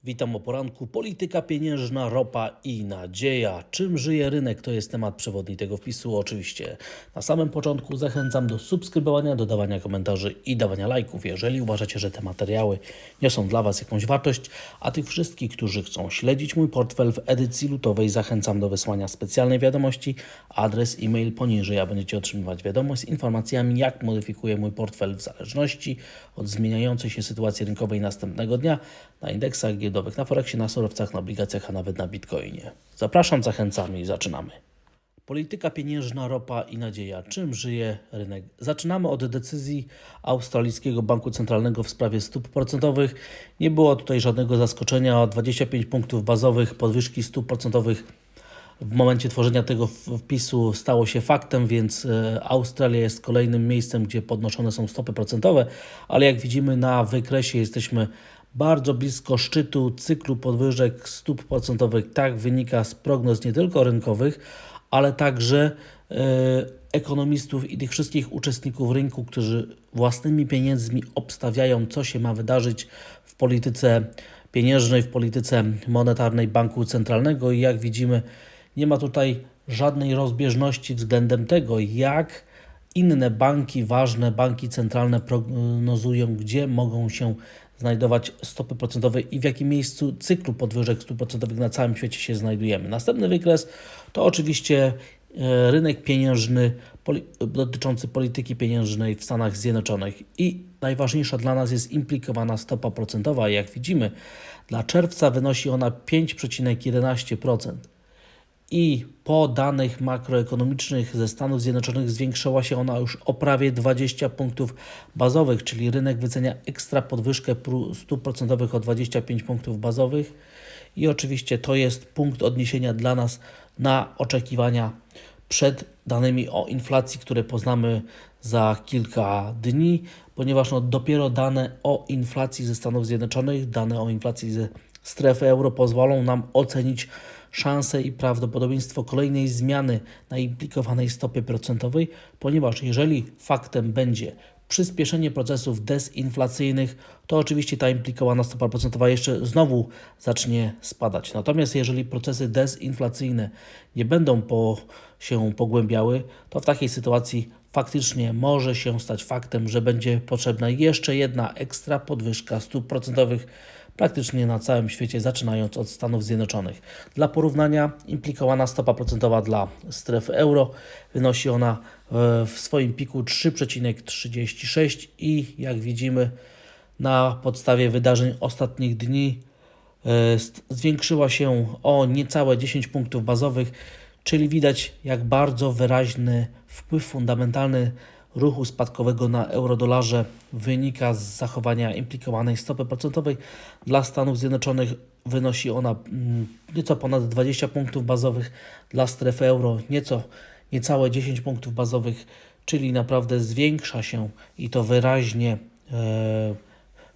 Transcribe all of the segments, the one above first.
Witam o poranku. Polityka pieniężna, ropa i nadzieja. Czym żyje rynek? To jest temat przewodni tego wpisu. Oczywiście na samym początku zachęcam do subskrybowania, dodawania komentarzy i dawania lajków, jeżeli uważacie, że te materiały niosą dla Was jakąś wartość. A tych wszystkich, którzy chcą śledzić mój portfel w edycji lutowej, zachęcam do wysłania specjalnej wiadomości. Adres e-mail poniżej, a będziecie otrzymywać wiadomość z informacjami, jak modyfikuję mój portfel w zależności od zmieniającej się sytuacji rynkowej następnego dnia na indeksach giełdowych, na Forexie, na surowcach, na obligacjach, a nawet na Bitcoinie. Zapraszam, zachęcam i zaczynamy. Polityka pieniężna, ropa i nadzieja. Czym żyje rynek? Zaczynamy od decyzji australijskiego banku centralnego w sprawie stóp procentowych. Nie było tutaj żadnego zaskoczenia. O 25 punktów bazowych podwyżki stóp procentowych w momencie tworzenia tego wpisu stało się faktem, więc Australia jest kolejnym miejscem, gdzie podnoszone są stopy procentowe, ale jak widzimy na wykresie jesteśmy bardzo blisko szczytu cyklu podwyżek stóp procentowych. Tak wynika z prognoz nie tylko rynkowych, ale także ekonomistów i tych wszystkich uczestników rynku, którzy własnymi pieniędzmi obstawiają, co się ma wydarzyć w polityce pieniężnej, w polityce monetarnej banku centralnego. I jak widzimy, nie ma tutaj żadnej rozbieżności względem tego, jak inne banki, ważne banki centralne prognozują, gdzie mogą się znajdować stopy procentowe i w jakim miejscu cyklu podwyżek stóp procentowych na całym świecie się znajdujemy. Następny wykres to oczywiście rynek pieniężny dotyczący polityki pieniężnej w Stanach Zjednoczonych i najważniejsza dla nas jest implikowana stopa procentowa. Jak widzimy, dla czerwca wynosi ona 5,11%. I po danych makroekonomicznych ze Stanów Zjednoczonych zwiększyła się ona już o prawie 20 punktów bazowych, czyli rynek wycenia ekstra podwyżkę stóp procentowych o 25 punktów bazowych i oczywiście to jest punkt odniesienia dla nas na oczekiwania przed danymi o inflacji, które poznamy za kilka dni, ponieważ dopiero dane o inflacji ze Stanów Zjednoczonych, dane o inflacji ze strefy euro pozwolą nam ocenić szanse i prawdopodobieństwo kolejnej zmiany na implikowanej stopie procentowej, ponieważ jeżeli faktem będzie przyspieszenie procesów dezinflacyjnych, to oczywiście ta implikowana stopa procentowa jeszcze znowu zacznie spadać. Natomiast jeżeli procesy dezinflacyjne nie będą się pogłębiały, to w takiej sytuacji faktycznie może się stać faktem, że będzie potrzebna jeszcze jedna ekstra podwyżka stóp procentowych praktycznie na całym świecie, zaczynając od Stanów Zjednoczonych. Dla porównania, implikowana stopa procentowa dla strefy euro wynosi ona w swoim piku 3,36 i jak widzimy na podstawie wydarzeń ostatnich dni zwiększyła się o niecałe 10 punktów bazowych, czyli widać jak bardzo wyraźny wpływ fundamentalny ruchu spadkowego na euro-dolarze wynika z zachowania implikowanej stopy procentowej. Dla Stanów Zjednoczonych wynosi ona nieco ponad 20 punktów bazowych, dla strefy euro niecałe 10 punktów bazowych, czyli naprawdę zwiększa się i to wyraźnie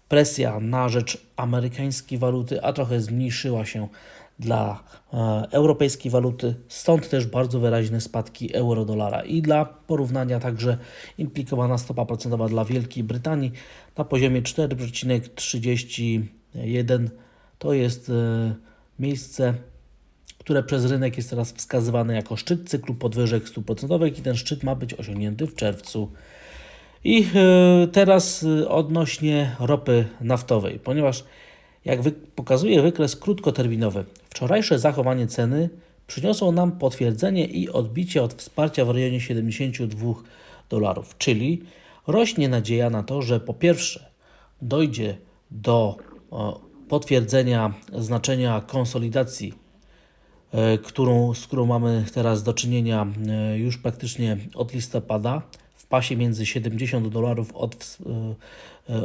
presja na rzecz amerykańskiej waluty, a trochę zmniejszyła się dla europejskiej waluty, stąd też bardzo wyraźne spadki euro-dolara. I dla porównania także implikowana stopa procentowa dla Wielkiej Brytanii na poziomie 4,31 to jest miejsce, które przez rynek jest teraz wskazywane jako szczyt cyklu podwyżek stóp procentowych i ten szczyt ma być osiągnięty w czerwcu. I teraz odnośnie ropy naftowej, ponieważ jak pokazuje wykres krótkoterminowy, wczorajsze zachowanie ceny przyniosło nam potwierdzenie i odbicie od wsparcia w rejonie $72, czyli rośnie nadzieja na to, że po pierwsze dojdzie do potwierdzenia znaczenia konsolidacji, z którą mamy teraz do czynienia już praktycznie od listopada, w pasie między $70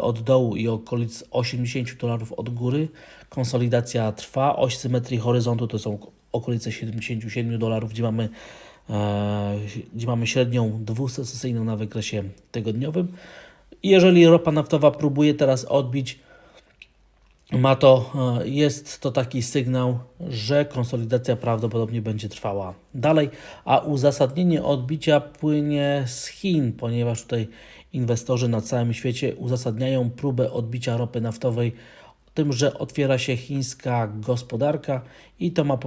od dołu i okolic $80 od góry. Konsolidacja trwa, oś symetrii horyzontu to są okolice $77, gdzie mamy średnią dwusecesyjną na wykresie tygodniowym. I jeżeli ropa naftowa próbuje teraz odbić, jest to taki sygnał, że konsolidacja prawdopodobnie będzie trwała dalej, a uzasadnienie odbicia płynie z Chin, ponieważ tutaj inwestorzy na całym świecie uzasadniają próbę odbicia ropy naftowej tym, że otwiera się chińska gospodarka i to ma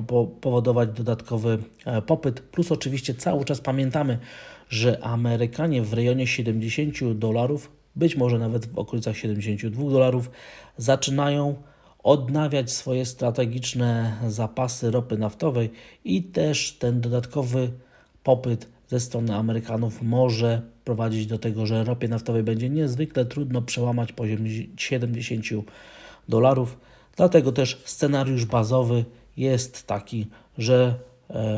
powodować dodatkowy popyt. Plus oczywiście cały czas pamiętamy, że Amerykanie w rejonie $70, być może nawet w okolicach $72, zaczynają odnawiać swoje strategiczne zapasy ropy naftowej i też ten dodatkowy popyt ze strony Amerykanów może prowadzić do tego, że ropie naftowej będzie niezwykle trudno przełamać poziom $70. Dlatego też scenariusz bazowy jest taki, że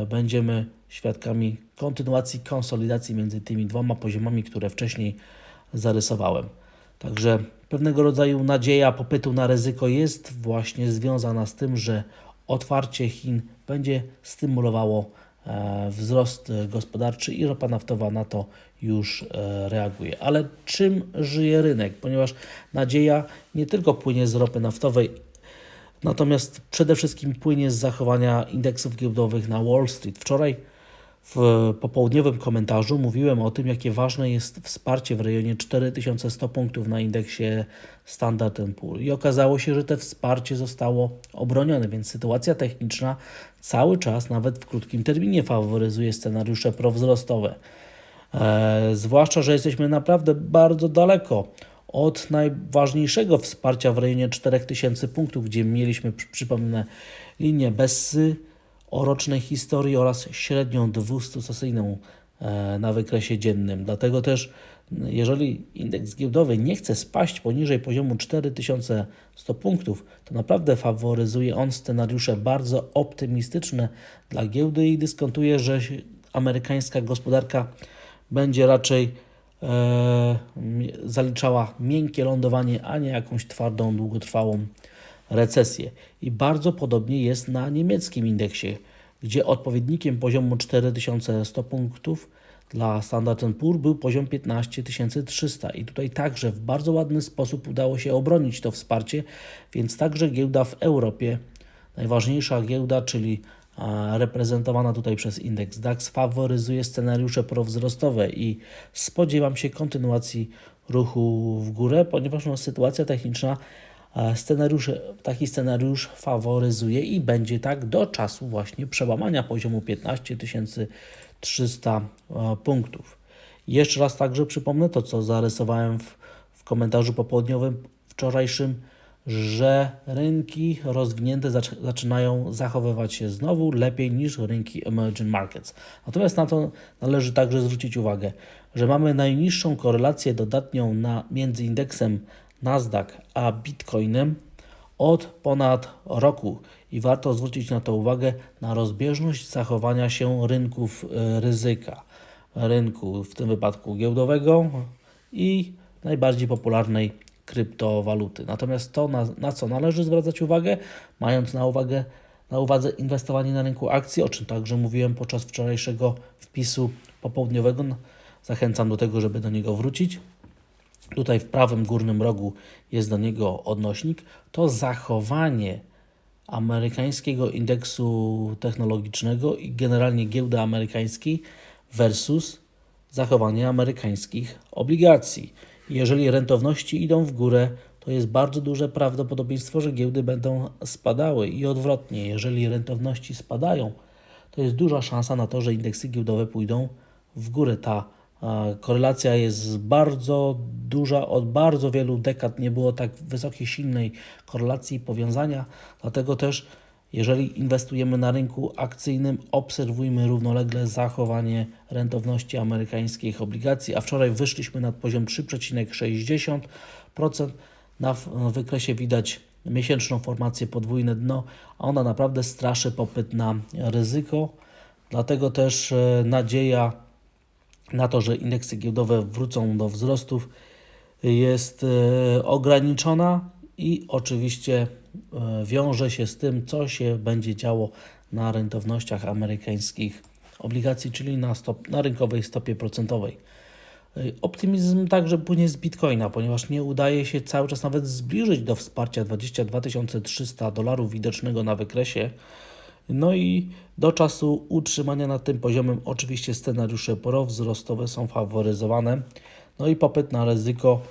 będziemy świadkami kontynuacji konsolidacji między tymi dwoma poziomami, które wcześniej zarysowałem. Także pewnego rodzaju nadzieja popytu na ryzyko jest właśnie związana z tym, że otwarcie Chin będzie stymulowało wzrost gospodarczy i ropa naftowa na to już reaguje. Ale czym żyje rynek? Ponieważ nadzieja nie tylko płynie z ropy naftowej, natomiast przede wszystkim płynie z zachowania indeksów giełdowych na Wall Street. Wczoraj w popołudniowym komentarzu mówiłem o tym, jakie ważne jest wsparcie w rejonie 4100 punktów na indeksie Standard & Poor's. I okazało się, że to wsparcie zostało obronione, więc sytuacja techniczna cały czas, nawet w krótkim terminie, faworyzuje scenariusze prowzrostowe. Zwłaszcza, że jesteśmy naprawdę bardzo daleko od najważniejszego wsparcia w rejonie 4000 punktów, gdzie mieliśmy, przypomnę, linię Bessy o rocznej historii oraz średnią 200-sesyjną na wykresie dziennym. Dlatego też, jeżeli indeks giełdowy nie chce spaść poniżej poziomu 4100 punktów, to naprawdę faworyzuje on scenariusze bardzo optymistyczne dla giełdy i dyskontuje, że amerykańska gospodarka będzie raczej zaliczała miękkie lądowanie, a nie jakąś twardą, długotrwałą recesję. I bardzo podobnie jest na niemieckim indeksie, gdzie odpowiednikiem poziomu 4100 punktów dla Standard & Poor's był poziom 15300 i tutaj także w bardzo ładny sposób udało się obronić to wsparcie, więc także giełda w Europie, najważniejsza giełda, czyli reprezentowana tutaj przez indeks DAX, faworyzuje scenariusze prowzrostowe i spodziewam się kontynuacji ruchu w górę, ponieważ sytuacja techniczna taki scenariusz faworyzuje i będzie tak do czasu właśnie przełamania poziomu 15300 punktów. Jeszcze raz także przypomnę to, co zarysowałem w komentarzu popołudniowym wczorajszym, że rynki rozwinięte zaczynają zachowywać się znowu lepiej niż rynki emerging markets. Natomiast na to należy także zwrócić uwagę, że mamy najniższą korelację dodatnią między indeksem Nasdaq a Bitcoinem od ponad roku i warto zwrócić na to uwagę, na rozbieżność zachowania się rynków ryzyka. Rynku w tym wypadku giełdowego i najbardziej popularnej kryptowaluty. Natomiast to, na co należy zwracać uwagę, mając na uwadze inwestowanie na rynku akcji, o czym także mówiłem podczas wczorajszego wpisu popołudniowego, zachęcam do tego, żeby do niego wrócić. Tutaj w prawym górnym rogu jest do niego odnośnik. To zachowanie amerykańskiego indeksu technologicznego i generalnie giełdy amerykańskiej versus zachowanie amerykańskich obligacji. Jeżeli rentowności idą w górę, to jest bardzo duże prawdopodobieństwo, że giełdy będą spadały i odwrotnie. Jeżeli rentowności spadają, to jest duża szansa na to, że indeksy giełdowe pójdą w górę. Ta korelacja jest bardzo duża, od bardzo wielu dekad nie było tak wysokiej, silnej korelacji i powiązania, dlatego też jeżeli inwestujemy na rynku akcyjnym, obserwujmy równolegle zachowanie rentowności amerykańskich obligacji, a wczoraj wyszliśmy nad poziom 3,60%. Na wykresie widać miesięczną formację podwójne dno, a ona naprawdę straszy popyt na ryzyko, dlatego też nadzieja na to, że indeksy giełdowe wrócą do wzrostów jest ograniczona i oczywiście wiąże się z tym, co się będzie działo na rentownościach amerykańskich obligacji, czyli na rynkowej stopie procentowej. Optymizm także płynie z Bitcoina, ponieważ nie udaje się cały czas nawet zbliżyć do wsparcia $22 300 widocznego na wykresie. No i do czasu utrzymania nad tym poziomem oczywiście scenariusze prowzrostowe są faworyzowane. No i popyt na ryzyko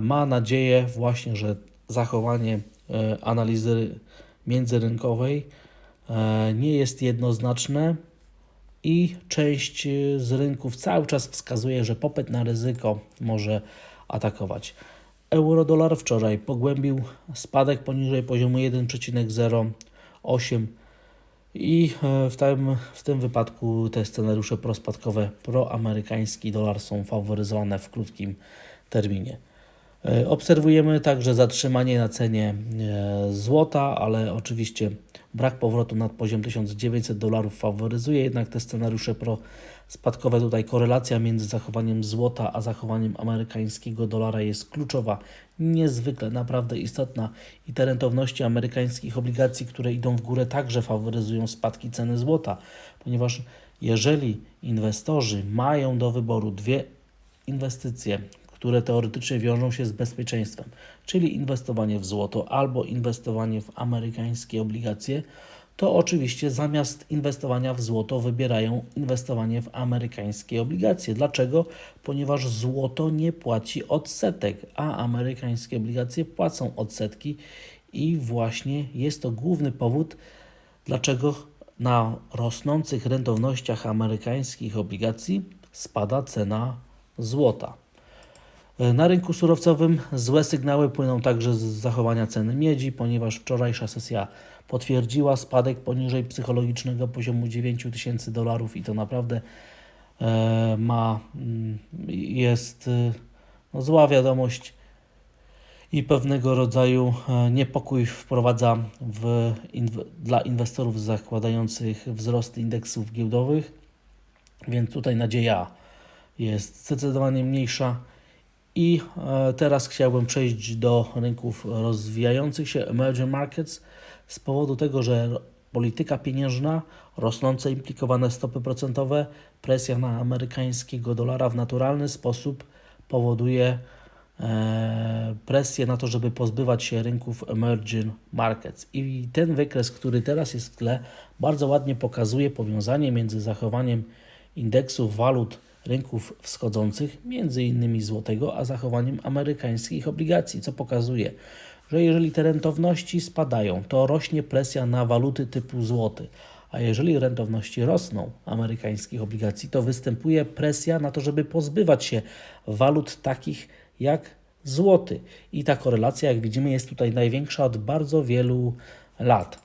ma nadzieję właśnie, że zachowanie analizy międzyrynkowej nie jest jednoznaczne i część z rynków cały czas wskazuje, że popyt na ryzyko może atakować. Euro-dolar wczoraj pogłębił spadek poniżej poziomu 1,08 i w tym wypadku te scenariusze prospadkowe, proamerykański dolar są faworyzowane w krótkim terminie. Obserwujemy także zatrzymanie na cenie złota, ale oczywiście brak powrotu nad poziom $1900 faworyzuje jednak te scenariusze prospadkowe. Tutaj korelacja między zachowaniem złota a zachowaniem amerykańskiego dolara jest kluczowa, niezwykle, naprawdę istotna i te rentowności amerykańskich obligacji, które idą w górę, także faworyzują spadki ceny złota, ponieważ jeżeli inwestorzy mają do wyboru dwie inwestycje, które teoretycznie wiążą się z bezpieczeństwem, czyli inwestowanie w złoto albo inwestowanie w amerykańskie obligacje, to oczywiście zamiast inwestowania w złoto wybierają inwestowanie w amerykańskie obligacje. Dlaczego? Ponieważ złoto nie płaci odsetek, a amerykańskie obligacje płacą odsetki i właśnie jest to główny powód, dlaczego na rosnących rentownościach amerykańskich obligacji spada cena złota. Na rynku surowcowym złe sygnały płyną także z zachowania ceny miedzi, ponieważ wczorajsza sesja potwierdziła spadek poniżej psychologicznego poziomu $9000 i to naprawdę jest zła wiadomość i pewnego rodzaju niepokój wprowadza dla inwestorów zakładających wzrost indeksów giełdowych, więc tutaj nadzieja jest zdecydowanie mniejsza. I teraz chciałbym przejść do rynków rozwijających się, emerging markets, z powodu tego, że polityka pieniężna, rosnące implikowane stopy procentowe, presja na amerykańskiego dolara w naturalny sposób powoduje presję na to, żeby pozbywać się rynków emerging markets. I ten wykres, który teraz jest w tle, bardzo ładnie pokazuje powiązanie między zachowaniem indeksów walut rynków wschodzących, między innymi złotego, a zachowaniem amerykańskich obligacji, co pokazuje, że jeżeli te rentowności spadają, to rośnie presja na waluty typu złoty, a jeżeli rentowności rosną amerykańskich obligacji, to występuje presja na to, żeby pozbywać się walut takich jak złoty. I ta korelacja, jak widzimy, jest tutaj największa od bardzo wielu lat.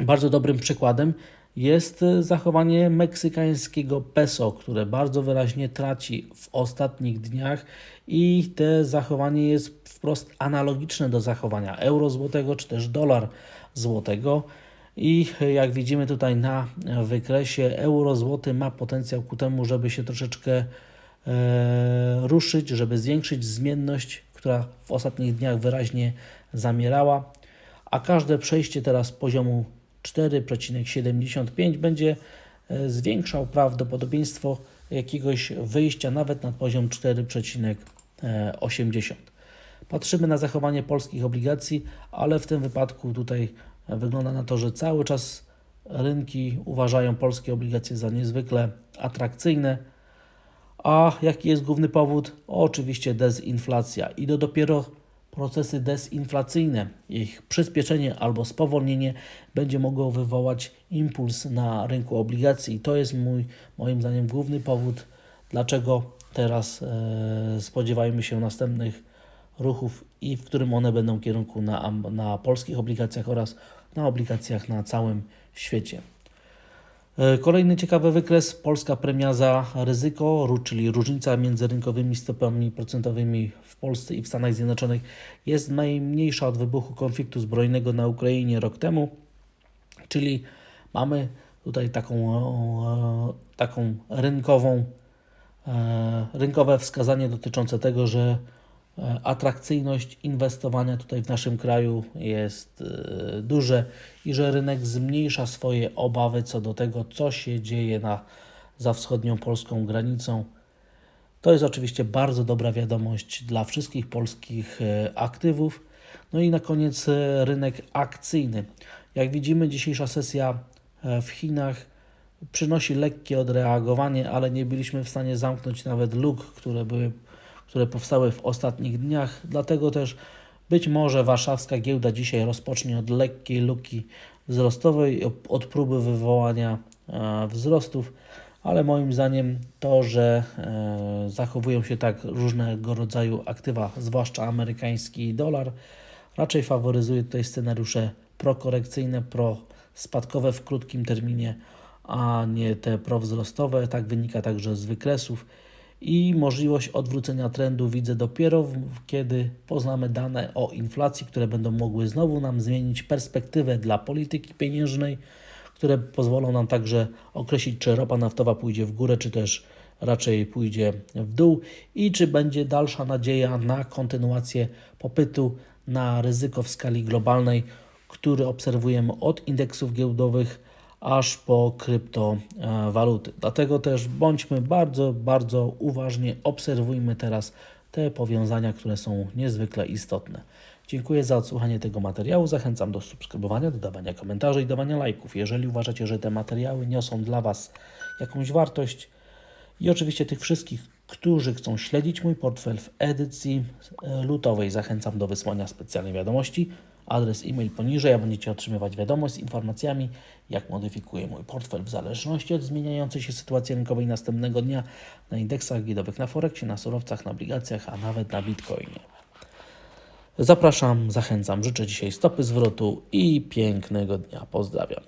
Bardzo dobrym przykładem jest zachowanie meksykańskiego peso, które bardzo wyraźnie traci w ostatnich dniach i to zachowanie jest wprost analogiczne do zachowania euro złotego czy też dolar złotego. I jak widzimy tutaj na wykresie, euro złoty ma potencjał ku temu, żeby się troszeczkę ruszyć, żeby zwiększyć zmienność, która w ostatnich dniach wyraźnie zamierała, a każde przejście teraz poziomu 4,75 będzie zwiększał prawdopodobieństwo jakiegoś wyjścia nawet na poziom 4,80. Patrzymy na zachowanie polskich obligacji, ale w tym wypadku tutaj wygląda na to, że cały czas rynki uważają polskie obligacje za niezwykle atrakcyjne. A jaki jest główny powód? Oczywiście dezinflacja i to dopiero procesy dezinflacyjne, ich przyspieszenie albo spowolnienie będzie mogło wywołać impuls na rynku obligacji. I to jest moim zdaniem główny powód, dlaczego teraz spodziewajmy się następnych ruchów i w którym one będą kierunku na polskich obligacjach oraz na obligacjach na całym świecie. Kolejny ciekawy wykres, polska premia za ryzyko, czyli różnica między rynkowymi stopami procentowymi w Polsce i w Stanach Zjednoczonych jest najmniejsza od wybuchu konfliktu zbrojnego na Ukrainie rok temu, czyli mamy tutaj taką rynkowe wskazanie dotyczące tego, że atrakcyjność inwestowania tutaj w naszym kraju jest duże i że rynek zmniejsza swoje obawy co do tego, co się dzieje za wschodnią polską granicą. To jest oczywiście bardzo dobra wiadomość dla wszystkich polskich aktywów. No i na koniec rynek akcyjny. Jak widzimy, dzisiejsza sesja w Chinach przynosi lekkie odreagowanie, ale nie byliśmy w stanie zamknąć nawet luk, które powstały w ostatnich dniach. Dlatego też Być może warszawska giełda dzisiaj rozpocznie od lekkiej luki wzrostowej, od próby wywołania wzrostów, ale moim zdaniem to, że zachowują się tak różnego rodzaju aktywa, zwłaszcza amerykański dolar, raczej faworyzuje tutaj scenariusze prokorekcyjne, prospadkowe w krótkim terminie, a nie te prowzrostowe. Tak wynika także z wykresów i możliwość odwrócenia trendu widzę dopiero kiedy poznamy dane o inflacji, które będą mogły znowu nam zmienić perspektywę dla polityki pieniężnej, które pozwolą nam także określić, czy ropa naftowa pójdzie w górę, czy też raczej pójdzie w dół i czy będzie dalsza nadzieja na kontynuację popytu na ryzyko w skali globalnej, który obserwujemy od indeksów giełdowych aż po kryptowaluty. Dlatego też bądźmy bardzo, bardzo uważnie, obserwujmy teraz te powiązania, które są niezwykle istotne. Dziękuję za odsłuchanie tego materiału. Zachęcam do subskrybowania, dodawania komentarzy i dawania lajków. Jeżeli uważacie, że te materiały niosą dla Was jakąś wartość i oczywiście tych wszystkich, którzy chcą śledzić mój portfel w edycji lutowej, zachęcam do wysłania specjalnej wiadomości. Adres e-mail poniżej, a będziecie otrzymywać wiadomość z informacjami, jak modyfikuję mój portfel w zależności od zmieniającej się sytuacji rynkowej następnego dnia na indeksach giełdowych, na Forexie, na surowcach, na obligacjach, a nawet na Bitcoinie. Zapraszam, zachęcam, życzę dzisiaj stopy zwrotu i pięknego dnia. Pozdrawiam.